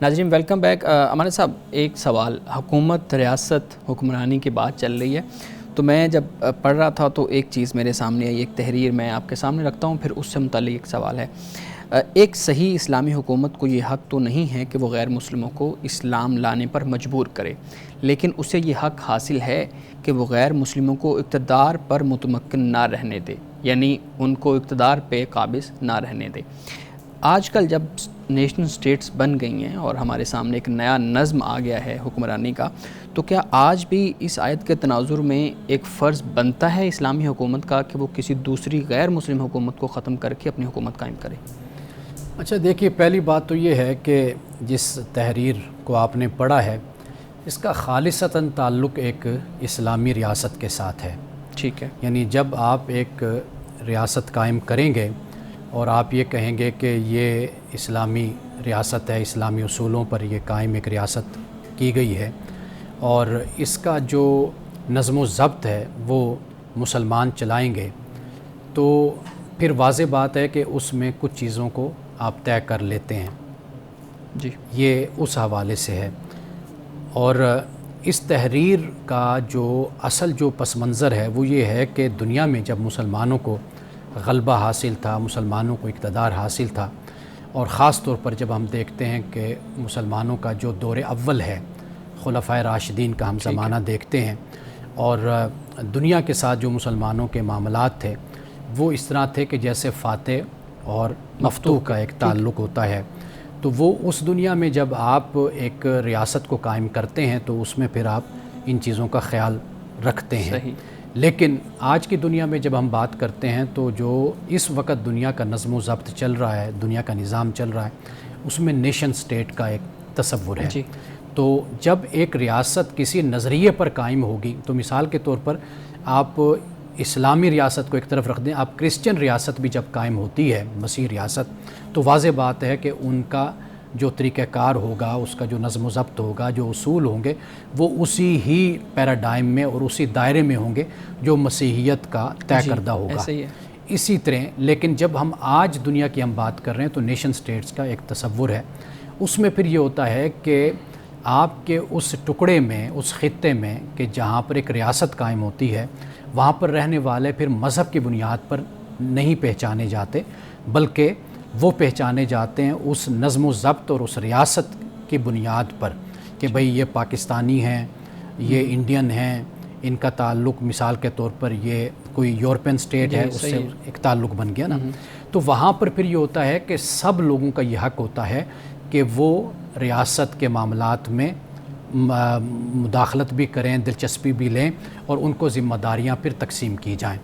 ناظرین ویلکم بیک. ہمارے صاحب ایک سوال, حکومت, ریاست, حکمرانی کی بات چل رہی ہے, تو میں جب پڑھ رہا تھا تو ایک چیز میرے سامنے آئی, ایک تحریر میں آپ کے سامنے رکھتا ہوں, پھر اس سے متعلق ایک سوال ہے. ایک صحیح اسلامی حکومت کو یہ حق تو نہیں ہے کہ وہ غیر مسلموں کو اسلام لانے پر مجبور کرے, لیکن اسے یہ حق حاصل ہے کہ وہ غیر مسلموں کو اقتدار پر متمکن نہ رہنے دے, یعنی ان کو اقتدار پہ قابض نہ رہنے دے. آج کل جب نیشنل اسٹیٹس بن گئی ہیں اور ہمارے سامنے ایک نیا نظم آ گیا ہے حکمرانی کا, تو کیا آج بھی اس آیت کے تناظر میں ایک فرض بنتا ہے اسلامی حکومت کا کہ وہ کسی دوسری غیر مسلم حکومت کو ختم کر کے اپنی حکومت قائم کرے؟ اچھا دیکھیے, پہلی بات تو یہ ہے کہ جس تحریر کو آپ نے پڑھا ہے اس کا خالصتاً تعلق ایک اسلامی ریاست کے ساتھ ہے. ٹھیک ہے. یعنی جب آپ ایک ریاست قائم کریں گے اور آپ یہ کہیں گے کہ یہ اسلامی ریاست ہے, اسلامی اصولوں پر یہ قائم ایک ریاست کی گئی ہے اور اس کا جو نظم و ضبط ہے وہ مسلمان چلائیں گے, تو پھر واضح بات ہے کہ اس میں کچھ چیزوں کو آپ طے کر لیتے ہیں. جی, یہ اس حوالے سے ہے. اور اس تحریر کا جو اصل جو پس منظر ہے وہ یہ ہے کہ دنیا میں جب مسلمانوں کو غلبہ حاصل تھا, مسلمانوں کو اقتدار حاصل تھا, اور خاص طور پر جب ہم دیکھتے ہیں کہ مسلمانوں کا جو دور اول ہے, خلفائے راشدین کا ہم زمانہ دیکھتے ہیں, اور دنیا کے ساتھ جو مسلمانوں کے معاملات تھے وہ اس طرح تھے کہ جیسے فاتح اور مفتوح کا ایک تعلق ہوتا ہے. تو وہ اس دنیا میں جب آپ ایک ریاست کو قائم کرتے ہیں تو اس میں پھر آپ ان چیزوں کا خیال رکھتے ہیں. صحیح. لیکن آج کی دنیا میں جب ہم بات کرتے ہیں تو جو اس وقت دنیا کا نظم و ضبط چل رہا ہے, دنیا کا نظام چل رہا ہے, اس میں نیشن سٹیٹ کا ایک تصور ہے. جی. تو جب ایک ریاست کسی نظریے پر قائم ہوگی, تو مثال کے طور پر آپ اسلامی ریاست کو ایک طرف رکھ دیں, آپ کرسچن ریاست بھی جب قائم ہوتی ہے, مسیحی ریاست, تو واضح بات ہے کہ ان کا جو طریقہ کار ہوگا, اس کا جو نظم و ضبط ہوگا, جو اصول ہوں گے وہ اسی ہی پیراڈائم میں اور اسی دائرے میں ہوں گے جو مسیحیت کا طے کردہ ہوگا. ایسے ہی ہے. اسی طرح لیکن جب ہم آج دنیا کی ہم بات کر رہے ہیں تو نیشن سٹیٹس کا ایک تصور ہے. اس میں پھر یہ ہوتا ہے کہ آپ کے اس ٹکڑے میں, اس خطے میں کہ جہاں پر ایک ریاست قائم ہوتی ہے, وہاں پر رہنے والے پھر مذہب کی بنیاد پر نہیں پہچانے جاتے, بلکہ وہ پہچانے جاتے ہیں اس نظم و ضبط اور اس ریاست کی بنیاد پر کہ بھئی یہ پاکستانی ہیں, یہ انڈین ہیں, ان کا تعلق مثال کے طور پر یہ کوئی یورپین سٹیٹ ہے, اس سے ایک تعلق بن گیا نا. تو وہاں پر پھر یہ ہوتا ہے کہ سب لوگوں کا یہ حق ہوتا ہے کہ وہ ریاست کے معاملات میں مداخلت بھی کریں, دلچسپی بھی لیں, اور ان کو ذمہ داریاں پھر تقسیم کی جائیں.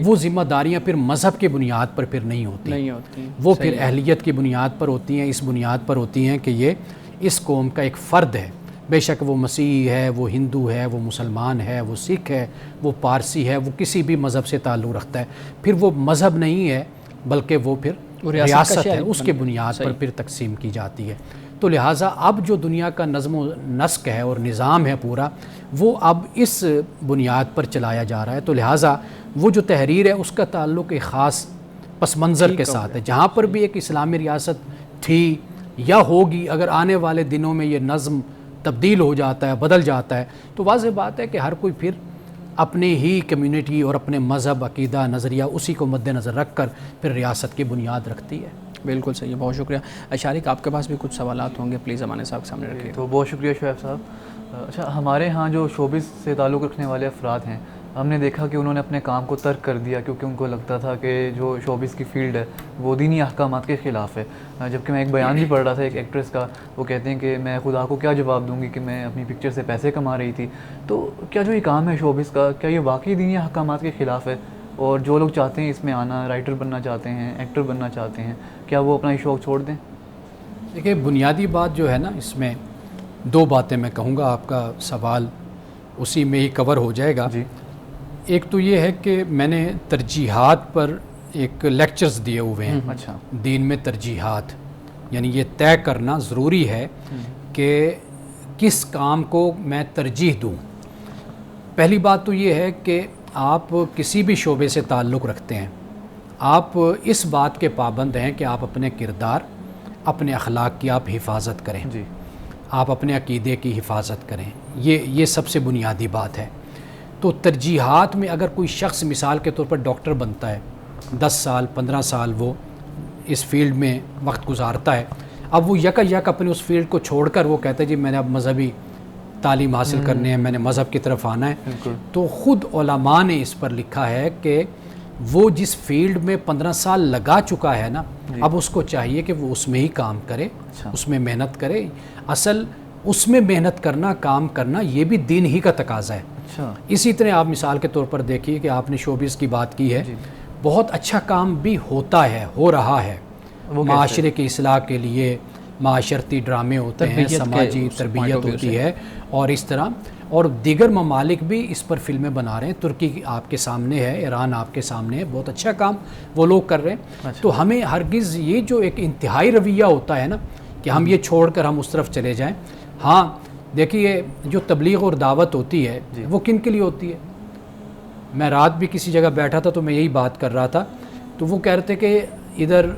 وہ ذمہ داریاں پھر مذہب کی بنیاد پر پھر نہیں ہوتی, وہ پھر اہلیت کی بنیاد پر ہوتی ہیں, اس بنیاد پر ہوتی ہیں کہ یہ اس قوم کا ایک فرد ہے. بے شک وہ مسیحی ہے, وہ ہندو ہے, وہ مسلمان ہے, وہ سکھ ہے, وہ پارسی ہے, وہ کسی بھی مذہب سے تعلق رکھتا ہے, پھر وہ مذہب نہیں ہے بلکہ وہ پھر ریاست ہے, اس کے بنیاد پر پھر تقسیم کی جاتی ہے. تو لہٰذا اب جو دنیا کا نظم و نسق ہے اور نظام ہے پورا, وہ اب اس بنیاد پر چلایا جا رہا ہے. تو لہٰذا وہ جو تحریر ہے اس کا تعلق ایک خاص پس منظر کے ساتھ ہے. جہاں پر بھی ایک اسلامی ریاست تھی یا ہوگی, اگر آنے والے دنوں میں یہ نظم تبدیل ہو جاتا ہے, بدل جاتا ہے, تو واضح بات ہے کہ ہر کوئی پھر اپنی ہی کمیونٹی اور اپنے مذہب, عقیدہ, نظریہ اسی کو مد نظر رکھ کر پھر ریاست کی بنیاد رکھتی ہے. بالکل صحیح ہے, بہت شکریہ. شارق, آپ کے پاس بھی کچھ سوالات ہوں گے, پلیز ہمارے صاحب کے سامنے رکھیے. تو بہت شکریہ شعیب صاحب. اچھا, ہمارے ہاں جو شوبز سے تعلق رکھنے والے افراد ہیں ہم نے دیکھا کہ انہوں نے اپنے کام کو ترک کر دیا کیونکہ ان کو لگتا تھا کہ جو شوبز کی فیلڈ ہے وہ دینی احکامات کے خلاف ہے. جبکہ میں ایک بیان بھی پڑھ رہا تھا ایک ایکٹریس کا, وہ کہتے ہیں کہ میں خدا کو کیا جواب دوں گی کہ میں اپنی پکچر سے پیسے کما رہی تھی. تو کیا جو یہ کام ہے شوبز کا, کیا یہ واقعی دینی احکامات کے خلاف ہے؟ اور جو لوگ چاہتے ہیں اس میں آنا, رائٹر بننا چاہتے ہیں, ایکٹر بننا چاہتے ہیں, کیا وہ اپنا یہ شوق چھوڑ دیں؟ دیکھیے بنیادی بات جو ہے نا, اس میں دو باتیں میں کہوں گا, آپ کا سوال اسی میں ہی کور ہو جائے گا. جی. ایک تو یہ ہے کہ میں نے ترجیحات پر ایک لیکچرز دیے ہوئے ہیں. اچھا. دین میں ترجیحات, یعنی یہ طے کرنا ضروری ہے کہ کس کام کو میں ترجیح دوں. پہلی بات تو یہ ہے کہ آپ کسی بھی شعبے سے تعلق رکھتے ہیں, آپ اس بات کے پابند ہیں کہ آپ اپنے کردار, اپنے اخلاق کی آپ حفاظت کریں. جی. آپ اپنے عقیدے کی حفاظت کریں. یہ سب سے بنیادی بات ہے. تو ترجیحات میں اگر کوئی شخص مثال کے طور پر ڈاکٹر بنتا ہے, 10 سال 15 سال وہ اس فیلڈ میں وقت گزارتا ہے, اب وہ یک اپنے اس فیلڈ کو چھوڑ کر وہ کہتا ہے جی میں نے اب مذہبی تعلیم حاصل کرنے ہیں, میں نے مذہب کی طرف آنا ہے. تو خود علماء نے اس پر لکھا ہے کہ وہ جس فیلڈ میں 15 سال لگا چکا ہے نا, اب اس کو چاہیے کہ وہ اس میں ہی کام کرے, اس میں محنت کرے. اصل اس میں محنت کرنا, کام کرنا, یہ بھی دین ہی کا تقاضا ہے. اسی طرح آپ مثال کے طور پر دیکھیے کہ آپ نے شوبز کی بات کی ہے, بہت اچھا کام بھی ہوتا ہے, ہو رہا ہے. معاشرے کی اصلاح کے لیے معاشرتی ڈرامے ہوتے ہیں, سماجی تربیت ہوتی ہے, اور اس طرح اور دیگر ممالک بھی اس پر فلمیں بنا رہے ہیں. ترکی آپ کے سامنے ہے, ایران آپ کے سامنے ہے, بہت اچھا کام وہ لوگ کر رہے ہیں. تو ہمیں ہرگز یہ جو ایک انتہائی رویہ ہوتا ہے نا کہ ہم یہ چھوڑ کر ہم اس طرف چلے جائیں. ہاں دیکھیے جو تبلیغ اور دعوت ہوتی ہے وہ کن کے لیے ہوتی ہے؟ میں رات بھی کسی جگہ بیٹھا تھا تو میں یہی بات کر رہا تھا, تو وہ کہہ رہے تھے کہ ادھر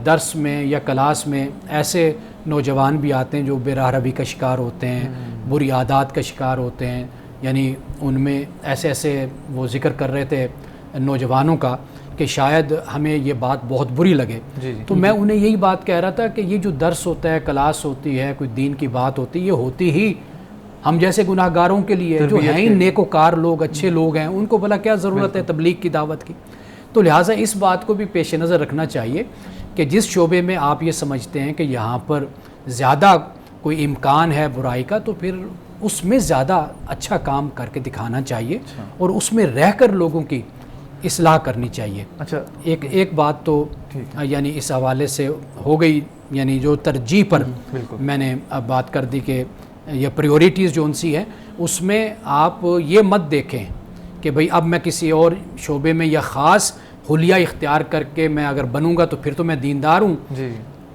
درس میں یا کلاس میں ایسے نوجوان بھی آتے ہیں جو بے راہ روی کا شکار ہوتے ہیں, بری عادات کا شکار ہوتے ہیں. یعنی ان میں ایسے وہ ذکر کر رہے تھے نوجوانوں کا کہ شاید ہمیں یہ بات بہت بری لگے. تو میں انہیں یہی بات کہہ رہا تھا کہ یہ جو درس ہوتا ہے, کلاس ہوتی ہے, کوئی دین کی بات ہوتی ہے, یہ ہوتی ہی ہم جیسے گناہ گاروں کے لیے, جو ہیں ہی نیکوکار لوگ, اچھے لوگ ہیں, ان کو بھلا کیا ضرورت ہے تبلیغ کی دعوت کی. تو لہٰذا اس بات کو بھی پیش نظر رکھنا چاہیے کہ جس شعبے میں آپ یہ سمجھتے ہیں کہ یہاں پر زیادہ کوئی امکان ہے برائی کا, تو پھر اس میں زیادہ اچھا کام کر کے دکھانا چاہیے اور اس میں رہ کر لوگوں کی اصلاح کرنی چاہیے. اچھا, ایک بات تو یعنی اس حوالے سے ہو گئی, یعنی جو ترجیح پر میں نے اب بات کر دی کہ یہ پریورٹیز جو ان سی ہے, اس میں آپ یہ مت دیکھیں کہ بھئی اب میں کسی اور شعبے میں یا خاص حلیہ اختیار کر کے میں اگر بنوں گا تو پھر تو میں دیندار ہوں,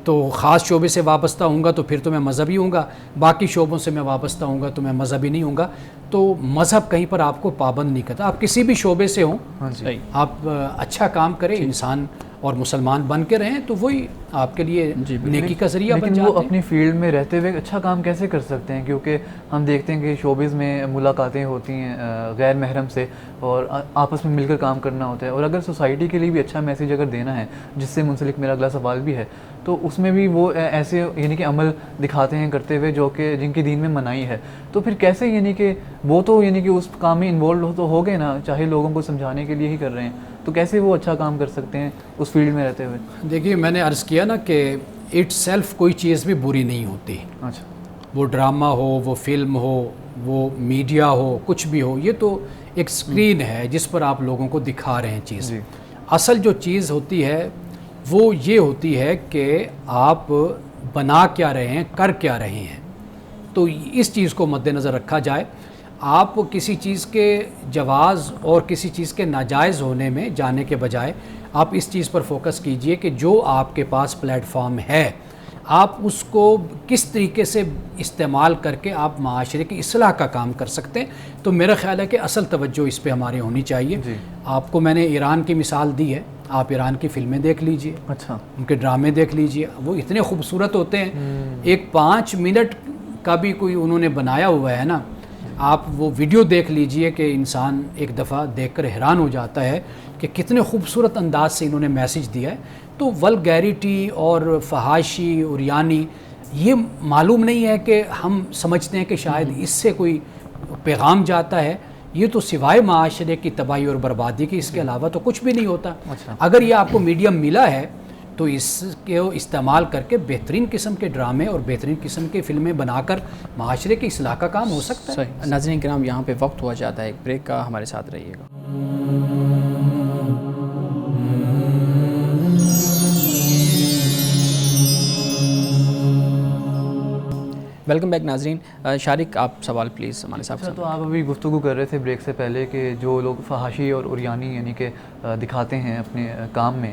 تو خاص شعبے سے وابستہ ہوں گا تو پھر تو میں مذہبی ہوں گا, باقی شعبوں سے میں وابستہ ہوں گا تو میں مذہبی نہیں ہوں گا. تو مذہب کہیں پر آپ کو پابند نہیں کرتا. آپ کسی بھی شعبے سے ہوں, آپ اچھا کام کریں, انسان اور مسلمان بن کے رہیں, تو وہی آپ کے لیے نیکی کا ذریعہ بن جاتے ہیں. لیکن وہ اپنی فیلڈ میں رہتے ہوئے اچھا کام کیسے کر سکتے ہیں؟ کیونکہ ہم دیکھتے ہیں کہ شوبز میں ملاقاتیں ہوتی ہیں غیر محرم سے, اور آپس میں مل کر کام کرنا ہوتا ہے. اور اگر سوسائٹی کے لیے بھی اچھا میسیج اگر دینا ہے, جس سے منسلک میرا اگلا سوال بھی ہے, تو اس میں بھی وہ ایسے یعنی کہ عمل دکھاتے ہیں کرتے ہوئے جو کہ جن کی دین میں منائی ہے. تو پھر کیسے یعنی کہ وہ تو یعنی کہ اس کام میں انوالو تو ہو گئے نا, چاہے لوگوں کو سمجھانے کے لیے ہی کر رہے ہیں, تو کیسے وہ اچھا کام کر سکتے ہیں اس فیلڈ میں رہتے ہوئے؟ دیکھیے میں نے عرض کیا نا کہ اٹ سیلف کوئی چیز بھی بری نہیں ہوتی. اچھا, وہ ڈرامہ ہو, وہ فلم ہو, وہ میڈیا ہو, کچھ بھی ہو, یہ تو ایک سکرین ہے جس پر آپ لوگوں کو دکھا رہے ہیں چیز. اصل جو چیز ہوتی ہے وہ یہ ہوتی ہے کہ آپ بنا کیا رہے ہیں, کر کیا رہے ہیں. تو اس چیز کو مد نظر رکھا جائے. آپ کسی چیز کے جواز اور کسی چیز کے ناجائز ہونے میں جانے کے بجائے آپ اس چیز پر فوکس کیجئے کہ جو آپ کے پاس پلیٹ فارم ہے, آپ اس کو کس طریقے سے استعمال کر کے آپ معاشرے کی اصلاح کا کام کر سکتے ہیں. تو میرا خیال ہے کہ اصل توجہ اس پہ ہماری ہونی چاہیے. آپ کو میں نے ایران کی مثال دی ہے, آپ ایران کی فلمیں دیکھ لیجئے, اچھا, ان کے ڈرامے دیکھ لیجئے, وہ اتنے خوبصورت ہوتے ہیں. ایک 5 منٹ کا بھی کوئی انہوں نے بنایا ہوا ہے نا, آپ وہ ویڈیو دیکھ لیجئے کہ انسان ایک دفعہ دیکھ کر حیران ہو جاتا ہے کہ کتنے خوبصورت انداز سے انہوں نے میسیج دیا ہے. تو ولگیرٹی اور فحاشی اور یعنی یہ معلوم نہیں ہے کہ ہم سمجھتے ہیں کہ شاید اس سے کوئی پیغام جاتا ہے, یہ تو سوائے معاشرے کی تباہی اور بربادی کی اس کے علاوہ تو کچھ بھی نہیں ہوتا. اچھا. اگر یہ آپ کو میڈیم ملا ہے تو اس کے استعمال کر کے بہترین قسم کے ڈرامے اور بہترین قسم کی فلمیں بنا کر معاشرے کی اصلاح کا کام ہو سکتا ہے. صحیح. ناظرین کرام یہاں پہ وقت ہوا جاتا ہے ایک بریک کا, ہمارے ساتھ رہیے گا. ویلکم بیک ناظرین. شارق آپ سوال پلیز ہمارے ساتھ. اچھا, تو آپ ابھی گفتگو کر رہے تھے بریک سے پہلے کہ جو لوگ فحاشی اور عریانی یعنی کہ دکھاتے ہیں اپنے کام میں,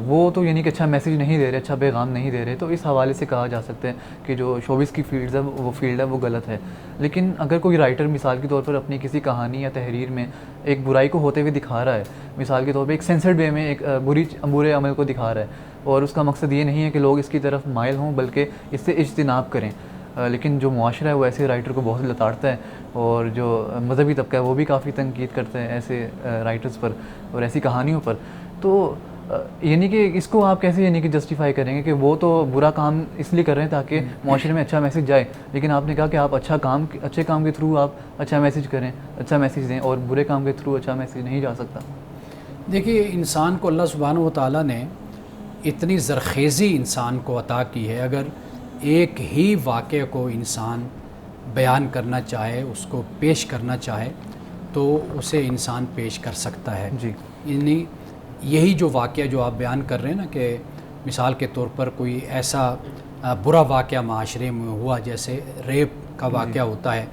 وہ تو یعنی کہ اچھا میسیج نہیں دے رہے, اچھا پیغام نہیں دے رہے. تو اس حوالے سے کہا جا سکتا ہے کہ جو شوبز کی فیلڈ ہے وہ غلط ہے. لیکن اگر کوئی رائٹر مثال کے طور پر اپنی کسی کہانی یا تحریر میں ایک برائی کو ہوتے ہوئے دکھا رہا ہے, مثال کے طور پہ ایک سینسرڈ وے میں ایک برے عمل کو دکھا رہا ہے, اور اس کا مقصد یہ نہیں ہے کہ لوگ اس کی طرف مائل ہوں بلکہ اس سے اجتناب کریں, لیکن جو معاشرہ ہے وہ ایسے رائٹر کو بہت لتاڑتا ہے, اور جو مذہبی طبقہ ہے وہ بھی کافی تنقید کرتا ہے ایسے رائٹرز پر اور ایسی کہانیوں پر. تو یعنی کہ اس کو آپ کیسے یعنی کہ جسٹیفائی کریں گے کہ وہ تو برا کام اس لیے کر رہے ہیں تاکہ معاشرے میں اچھا میسیج جائے, لیکن آپ نے کہا کہ آپ اچھے کام کے تھرو آپ اچھا میسیج کریں, اچھا میسیج دیں, اور برے کام کے تھرو اچھا میسیج نہیں جا سکتا. دیکھیے, انسان کو اللہ سبحانہ و تعالیٰ نے اتنی زرخیزی انسان کو عطا کی ہے. اگر ایک ہی واقعے کو انسان بیان کرنا چاہے, اس کو پیش کرنا چاہے, تو اسے انسان پیش کر سکتا ہے. جی. یعنی یہی جو واقعہ جو آپ بیان کر رہے ہیں نا, کہ مثال کے طور پر کوئی ایسا برا واقعہ معاشرے میں ہوا جیسے ریپ کا واقعہ ہوتا ہے,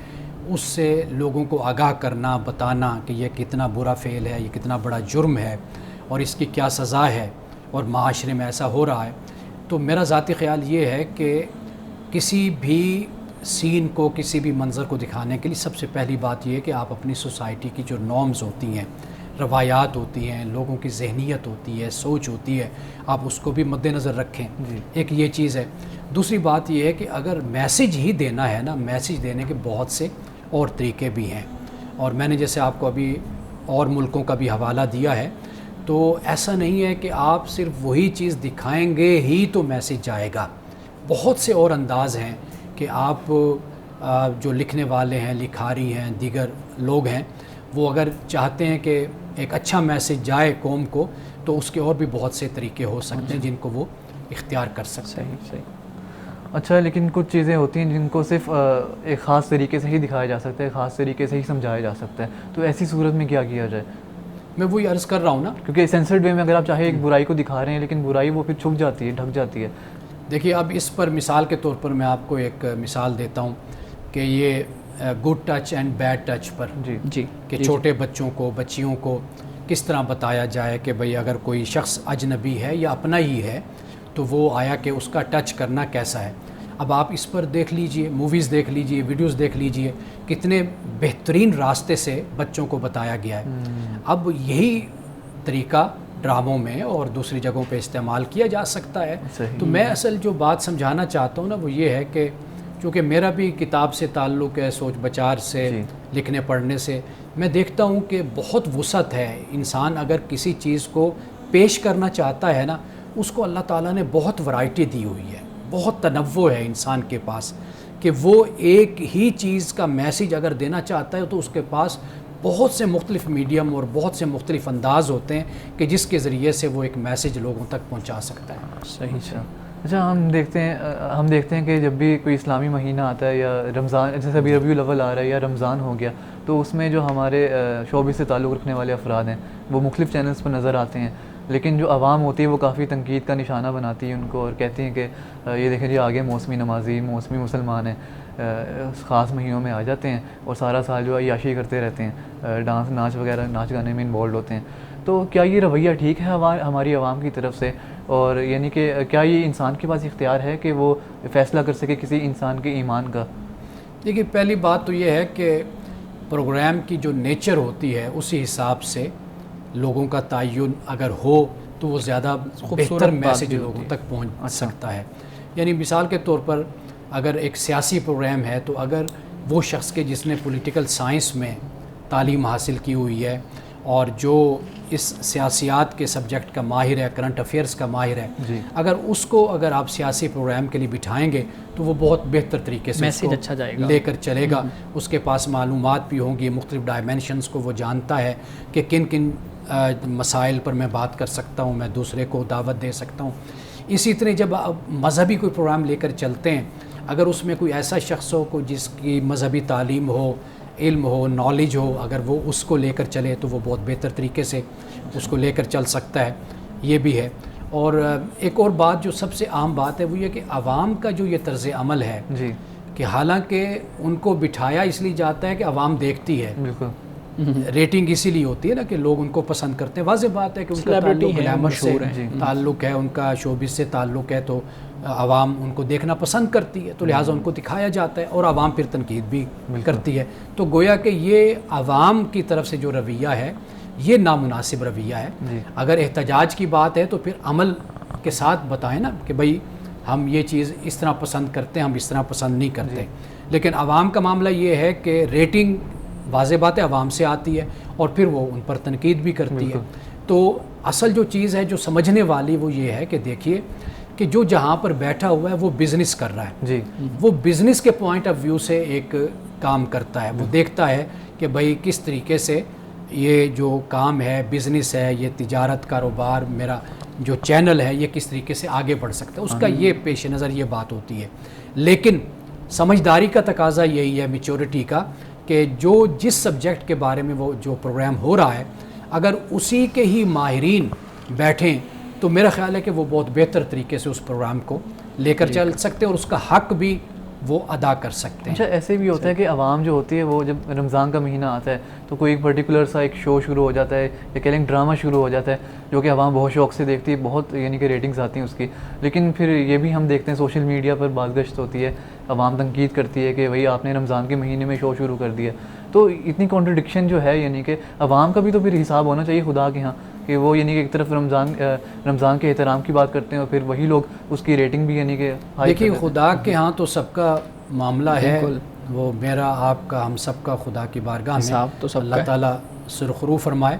اس سے لوگوں کو آگاہ کرنا, بتانا کہ یہ کتنا برا فعل ہے, یہ کتنا بڑا جرم ہے اور اس کی کیا سزا ہے, اور معاشرے میں ایسا ہو رہا ہے. تو میرا ذاتی خیال یہ ہے کہ کسی بھی سین کو, کسی بھی منظر کو دکھانے کے لیے سب سے پہلی بات یہ ہے کہ آپ اپنی سوسائٹی کی جو نارمز ہوتی ہیں, روایات ہوتی ہیں, لوگوں کی ذہنیت ہوتی ہے, سوچ ہوتی ہے, آپ اس کو بھی مد نظر رکھیں. ایک یہ چیز ہے. دوسری بات یہ ہے کہ اگر میسیج ہی دینا ہے نا, میسیج دینے کے بہت سے اور طریقے بھی ہیں, اور میں نے جیسے آپ کو ابھی اور ملکوں کا بھی حوالہ دیا ہے, تو ایسا نہیں ہے کہ آپ صرف وہی چیز دکھائیں گے ہی تو میسیج جائے گا. بہت سے اور انداز ہیں کہ آپ جو لکھنے والے ہیں, لکھاری ہیں, دیگر لوگ ہیں, وہ اگر چاہتے ہیں کہ ایک اچھا میسیج جائے قوم کو, تو اس کے اور بھی بہت سے طریقے ہو سکتے ہیں جن کو وہ اختیار کر سکتے ہیں. صحیح. اچھا, لیکن کچھ چیزیں ہوتی ہیں جن کو صرف ایک خاص طریقے سے ہی دکھایا جا سکتا ہے, خاص طریقے سے ہی سمجھایا جا سکتا ہے. تو ایسی صورت میں کیا کیا جائے؟ میں وہی عرض کر رہا ہوں نا, کیونکہ سینسرڈ وے میں اگر آپ چاہے ایک برائی کو دکھا رہے ہیں, لیکن برائی وہ پھر چھپ جاتی ہے, ڈھک جاتی ہے. دیکھیے, اب اس پر مثال کے طور پر میں آپ کو ایک مثال دیتا ہوں کہ یہ good touch and bad touch پر, جی, کہ چھوٹے بچوں کو, بچیوں کو کس طرح بتایا جائے کہ بھئی اگر کوئی شخص اجنبی ہے یا اپنا ہی ہے تو وہ آیا کہ اس کا ٹچ کرنا کیسا ہے. اب آپ اس پر دیکھ لیجئے, موویز دیکھ لیجئے, ویڈیوز دیکھ لیجئے, کتنے بہترین راستے سے بچوں کو بتایا گیا ہے. اب یہی طریقہ ڈراموں میں اور دوسری جگہوں پہ استعمال کیا جا سکتا ہے. تو میں اصل جو بات سمجھانا چاہتا ہوں نا, وہ یہ ہے کہ چونکہ میرا بھی کتاب سے تعلق ہے, سوچ بچار سے, لکھنے پڑھنے سے, میں دیکھتا ہوں کہ بہت وسعت ہے. انسان اگر کسی چیز کو پیش کرنا چاہتا ہے نا, اس کو اللہ تعالیٰ نے بہت ورائٹی دی ہوئی ہے, بہت تنوع ہے انسان کے پاس, کہ وہ ایک ہی چیز کا میسیج اگر دینا چاہتا ہے تو اس کے پاس بہت سے مختلف میڈیم اور بہت سے مختلف انداز ہوتے ہیں کہ جس کے ذریعے سے وہ ایک میسیج لوگوں تک پہنچا سکتا ہے. صحیح. اچھا, ہم دیکھتے ہیں کہ جب بھی کوئی اسلامی مہینہ آتا ہے یا رمضان, جیسے ابھی ربیع الاول آ رہا ہے یا رمضان ہو گیا, تو اس میں جو ہمارے شعبے سے تعلق رکھنے والے افراد ہیں وہ مختلف چینلز پر نظر آتے ہیں, لیکن جو عوام ہوتی ہے وہ کافی تنقید کا نشانہ بناتی ہے ان کو, اور کہتی ہیں کہ یہ دیکھیں جی آگے موسمی نمازی, موسمی مسلمان ہیں, خاص مہینوں میں آ جاتے ہیں اور سارا سال جو عیاشی کرتے رہتے ہیں, ڈانس ناچ وغیرہ, ناچ گانے میں انوالوڈ ہوتے ہیں. تو کیا یہ رویہ ٹھیک ہے ہماری عوام کی طرف سے, اور یعنی کہ کیا یہ انسان کے پاس اختیار ہے کہ وہ فیصلہ کر سکے کسی انسان کے ایمان کا؟ دیکھیے, پہلی بات تو یہ ہے کہ پروگرام کی جو نیچر ہوتی ہے اسی حساب سے لوگوں کا تعین اگر ہو تو وہ زیادہ بہتر میسیج لوگوں تک پہنچ سکتا ہے. یعنی مثال کے طور پر اگر ایک سیاسی پروگرام ہے, تو اگر وہ شخص کے جس نے پولیٹیکل سائنس میں تعلیم حاصل کی ہوئی ہے اور جو اس سیاسیات کے سبجیکٹ کا ماہر ہے، کرنٹ افیئرس کا ماہر ہے، جی اگر آپ سیاسی پروگرام کے لیے بٹھائیں گے تو وہ بہت بہتر طریقے سے اس میسیج کو اچھا جائے گا، لے کر چلے گا. اس کے پاس معلومات بھی ہوں گی، مختلف ڈائمینشنز کو وہ جانتا ہے کہ کن کن مسائل پر میں بات کر سکتا ہوں، میں دوسرے کو دعوت دے سکتا ہوں. اسی طرح جب آپ مذہبی کوئی پروگرام لے کر چلتے ہیں، اگر اس میں کوئی ایسا شخص ہو کو جس کی مذہبی تعلیم ہو، علم ہو، نالج ہو، اگر وہ اس کو لے کر چلے تو وہ بہت بہتر طریقے سے اس کو لے کر چل سکتا ہے. یہ بھی ہے. اور ایک اور بات جو سب سے عام بات ہے وہ یہ کہ عوام کا جو یہ طرز عمل ہے جی کہ حالانکہ ان کو بٹھایا اس لیے جاتا ہے کہ عوام دیکھتی ہے، بالکل ریٹنگ اسی لیے ہوتی ہے نا کہ لوگ ان کو پسند کرتے ہیں. واضح بات ہے کہ ان کا Celebrity تعلق ہے، گلیمر سے مشہور ہیں. تعلق ہے، ان کا شوبز سے تعلق ہے، تو عوام ان کو دیکھنا پسند کرتی ہے، تو لہٰذا ان کو دکھایا جاتا ہے اور عوام پھر تنقید بھی کرتی ہے. تو گویا کہ یہ عوام کی طرف سے جو رویہ ہے یہ نامناسب رویہ ہے. جی اگر احتجاج کی بات ہے تو پھر عمل کے ساتھ بتائیں نا کہ بھئی ہم یہ چیز اس طرح پسند کرتے ہیں، ہم اس طرح پسند نہیں کرتے. لیکن عوام کا معاملہ یہ ہے کہ ریٹنگ واضح بات ہے عوام سے آتی ہے اور پھر وہ ان پر تنقید بھی کرتی ہے. تو اصل جو چیز ہے جو سمجھنے والی وہ یہ ہے کہ دیکھیے کہ جو جہاں پر بیٹھا ہوا ہے وہ بزنس کر رہا ہے، جی وہ بزنس کے پوائنٹ آف ویو سے ایک کام کرتا ہے. وہ دیکھتا ہے کہ بھئی کس طریقے سے یہ جو کام ہے، بزنس ہے، یہ تجارت کاروبار، میرا جو چینل ہے یہ کس طریقے سے آگے بڑھ سکتا ہے. اس کا یہ پیش نظر یہ بات ہوتی ہے. لیکن سمجھداری کا تقاضا یہی ہے، میچورٹی کا، کہ جو جس سبجیکٹ کے بارے میں وہ جو پروگرام ہو رہا ہے اگر اسی کے ہی ماہرین بیٹھیں تو میرا خیال ہے کہ وہ بہت بہتر طریقے سے اس پروگرام کو لے کر چل سکتے ہیں اور اس کا حق بھی وہ ادا کر سکتے ہیں. اچھا ایسے بھی ہوتا ہے کہ عوام جو ہوتی ہے وہ جب رمضان کا مہینہ آتا ہے تو کوئی ایک پرٹیکولر سا ایک شو شروع ہو جاتا ہے یا کہہ لیں ڈرامہ شروع ہو جاتا ہے جو کہ عوام بہت شوق سے دیکھتی ہے، بہت یعنی کہ ریٹنگز آتی ہیں اس کی. لیکن پھر یہ بھی ہم دیکھتے ہیں سوشل میڈیا پر بازگشت ہوتی ہے، عوام تنقید کرتی ہے کہ بھئی آپ نے رمضان کے مہینے میں شو شروع کر دیا. تو اتنی کانٹرڈکشن جو ہے یعنی کہ عوام کا بھی تو پھر حساب ہونا چاہیے خدا کے ہاں کہ وہ یعنی کہ ایک طرف رمضان کے احترام کی بات کرتے ہیں اور پھر وہی لوگ اس کی ریٹنگ بھی یعنی کہ دیکھیے خدا کے ہاں تو سب کا معاملہ ہے، وہ میرا آپ کا ہم سب کا خدا کی بارگاہ میں اللہ تعالیٰ سرخرو فرمائے.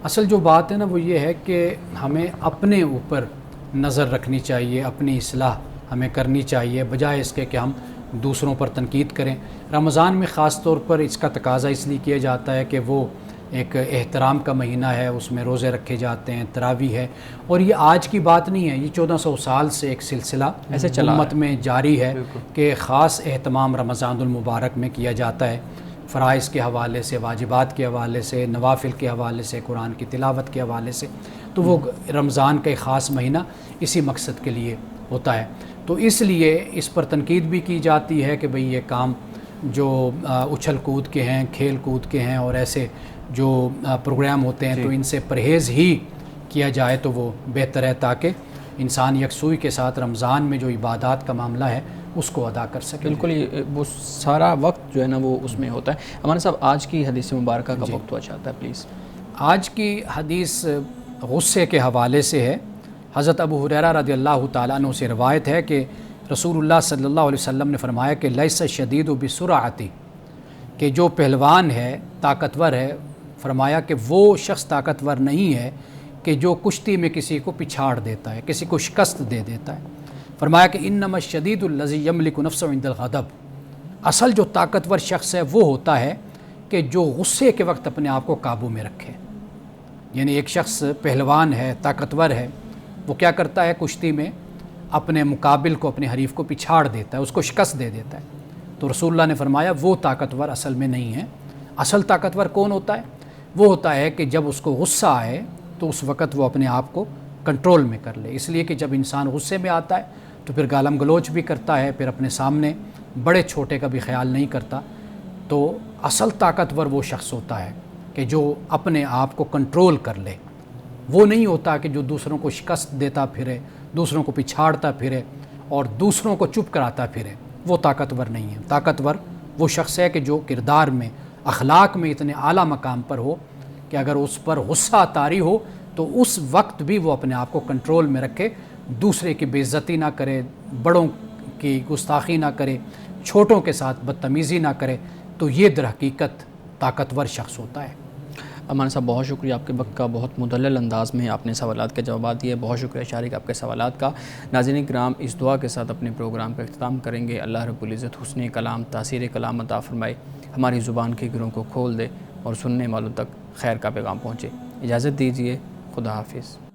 اصل جو بات ہے نا وہ یہ ہے کہ ہمیں اپنے اوپر نظر رکھنی چاہیے، اپنی اصلاح ہمیں کرنی چاہیے بجائے اس کے کہ ہم دوسروں پر تنقید کریں. رمضان میں خاص طور پر اس کا تقاضا اس لیے کیا جاتا ہے کہ وہ ایک احترام کا مہینہ ہے، اس میں روزے رکھے جاتے ہیں، تراویح ہے. اور یہ آج کی بات نہیں ہے، یہ 1400 سال سے ایک سلسلہ ایسے امت میں جاری ہے کہ خاص اہتمام رمضان المبارک میں کیا جاتا ہے، فرائض کے حوالے سے، واجبات کے حوالے سے، نوافل کے حوالے سے، قرآن کی تلاوت کے حوالے سے. تو وہ رمضان کا ایک خاص مہینہ اسی مقصد کے لیے ہوتا ہے. تو اس لیے اس پر تنقید بھی کی جاتی ہے کہ بھئی یہ کام جو اچھل کود کے ہیں، کھیل کود کے ہیں اور ایسے جو پروگرام ہوتے ہیں تو ان سے پرہیز ہی کیا جائے تو وہ بہتر ہے تاکہ انسان یکسوئی کے ساتھ رمضان میں جو عبادات کا معاملہ ہے اس کو ادا کر سکے. بالکل وہ سارا وقت جو ہے نا وہ اس میں ہوتا ہے. ہمارے صاحب آج کی حدیث مبارکہ کا وقت ہوا چاہتا ہے پلیز. آج کی حدیث غصے کے حوالے سے ہے. حضرت ابو ہریرہ رضی اللہ تعالیٰ عنہ سے روایت ہے کہ رسول اللہ صلی اللہ علیہ وسلم نے فرمایا کہ لیس الشدید بسرعۃ، کہ جو پہلوان ہے، طاقتور ہے، فرمایا کہ وہ شخص طاقتور نہیں ہے کہ جو کشتی میں کسی کو پچھاڑ دیتا ہے، کسی کو شکست دے دیتا ہے. فرمایا کہ انما الشدید الذی یملک نفسہ عند الغضب، اصل جو طاقتور شخص ہے وہ ہوتا ہے کہ جو غصے کے وقت اپنے آپ کو قابو میں رکھے. یعنی ایک شخص پہلوان ہے، طاقتور ہے، وہ کیا کرتا ہے کشتی میں اپنے مقابل کو، اپنے حریف کو پچھاڑ دیتا ہے، اس کو شکست دے دیتا ہے. تو رسول اللہ نے فرمایا وہ طاقتور اصل میں نہیں ہے. اصل طاقتور کون ہوتا ہے؟ وہ ہوتا ہے کہ جب اس کو غصہ آئے تو اس وقت وہ اپنے آپ کو کنٹرول میں کر لے. اس لیے کہ جب انسان غصے میں آتا ہے تو پھر گالم گلوچ بھی کرتا ہے، پھر اپنے سامنے بڑے چھوٹے کا بھی خیال نہیں کرتا. تو اصل طاقتور وہ شخص ہوتا ہے کہ جو اپنے آپ کو کنٹرول کر لے. وہ نہیں ہوتا کہ جو دوسروں کو شکست دیتا پھرے، دوسروں کو پچھاڑتا پھرے اور دوسروں کو چپ کراتا پھرے. وہ طاقتور نہیں ہے. طاقتور وہ شخص ہے کہ جو کردار میں، اخلاق میں اتنے اعلیٰ مقام پر ہو کہ اگر اس پر غصہ طاری ہو تو اس وقت بھی وہ اپنے آپ کو کنٹرول میں رکھے، دوسرے کی بے عزتی نہ کرے، بڑوں کی گستاخی نہ کرے، چھوٹوں کے ساتھ بدتمیزی نہ کرے. تو یہ در حقیقت طاقتور شخص ہوتا ہے. امان صاحب بہت شکریہ آپ کے وقت کا، بہت مدلل انداز میں آپ نے سوالات کے جوابات دیے، بہت شکریہ شارق آپ کے سوالات کا۔ ناظرین کرام اس دعا کے ساتھ اپنے پروگرام کا اختتام کریں گے، اللہ رب العزت حسن کلام تاثیر کلام عطا فرمائے، ہماری زبان کے گروں کو کھول دے اور سننے والوں تک خیر کا پیغام پہنچے۔ اجازت دیجیے، خدا حافظ۔